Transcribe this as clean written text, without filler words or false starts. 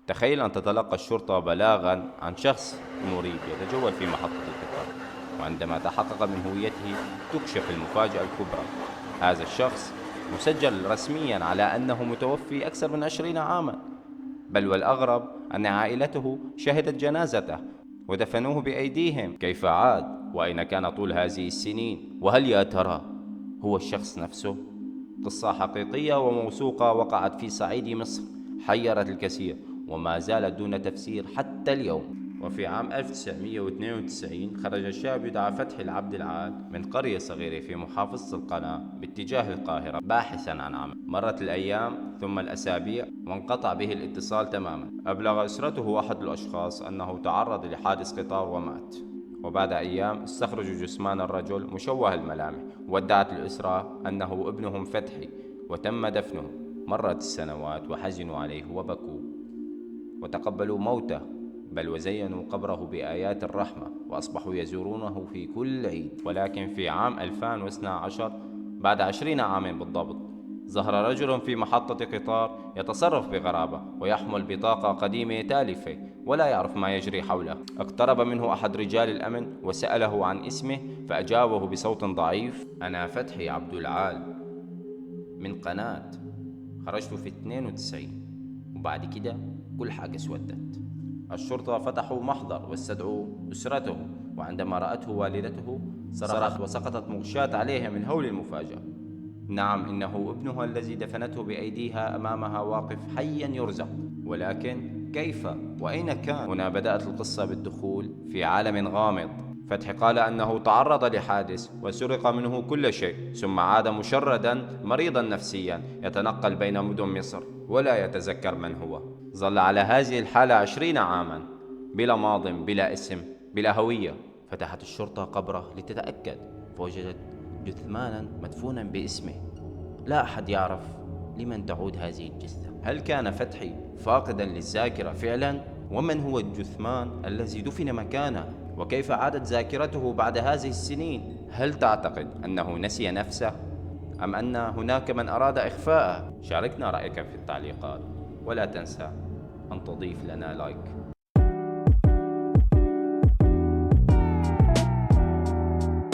تخيل أن تتلقى الشرطة بلاغا عن شخص مريب يتجول في محطة القطار، وعندما تحقق من هويته تكشف المفاجأة الكبرى. هذا الشخص مسجل رسميا على أنه متوفي أكثر من 20 عاما، بل والأغرب أن عائلته شهدت جنازته ودفنوه بأيديهم. كيف عاد؟ وأين كان طول هذه السنين؟ وهل يا ترى هو الشخص نفسه؟ قصة حقيقية وموثوقة وقعت في صعيد مصر، حيرت الكثير وما زالت دون تفسير حتى اليوم. وفي عام 1992 خرج الشاب يدعى فتحي العبد العال من قرية صغيرة في محافظة القناة باتجاه القاهرة باحثا عن عمل. مرت الأيام ثم الأسابيع وانقطع به الاتصال تماما. أبلغ أسرته أحد الأشخاص أنه تعرض لحادث قطار ومات، وبعد أيام استخرجوا جثمان الرجل مشوه الملامح، وادعت الأسرة أنه ابنهم فتحي وتم دفنه. مرت السنوات وحزنوا عليه وبكوا وتقبلوا موته، بل وزينوا قبره بآيات الرحمة وأصبحوا يزورونه في كل عيد. ولكن في عام 2012 بعد 20 عام بالضبط ظهر رجل في محطة قطار يتصرف بغرابة ويحمل بطاقة قديمة تالفة ولا يعرف ما يجري حوله. اقترب منه أحد رجال الأمن وسأله عن اسمه، فأجابه بصوت ضعيف: أنا فتحي عبد العال من قناة، خرجت في 92. وبعد كده كل حاجة اسودت. الشرطة فتحوا محضر واستدعوا أسرته، وعندما رأته والدته صرخت وسقطت مغشاة عليها من هول المفاجأة. نعم، إنه ابنها الذي دفنته بأيديها أمامها واقف حيا يرزق. ولكن كيف وأين كان؟ هنا بدأت القصة بالدخول في عالم غامض. فتحي قال أنه تعرض لحادث وسرق منه كل شيء، ثم عاد مشردا مريضا نفسيا يتنقل بين مدن مصر ولا يتذكر من هو. ظل على هذه الحالة 20 عاما، بلا ماض بلا اسم بلا هوية. فتحت الشرطة قبره لتتأكد، فوجدت جثمانا مدفونا باسمه. لا أحد يعرف لمن تعود هذه الجثة. هل كان فتحي فاقدا للذاكرة فعلا؟ ومن هو الجثمان الذي دفن مكانه؟ وكيف عادت ذاكرته بعد هذه السنين؟ هل تعتقد أنه نسي نفسه؟ أم أن هناك من أراد إخفاءه؟ شاركنا رأيك في التعليقات، ولا تنسى أن تضيف لنا لايك.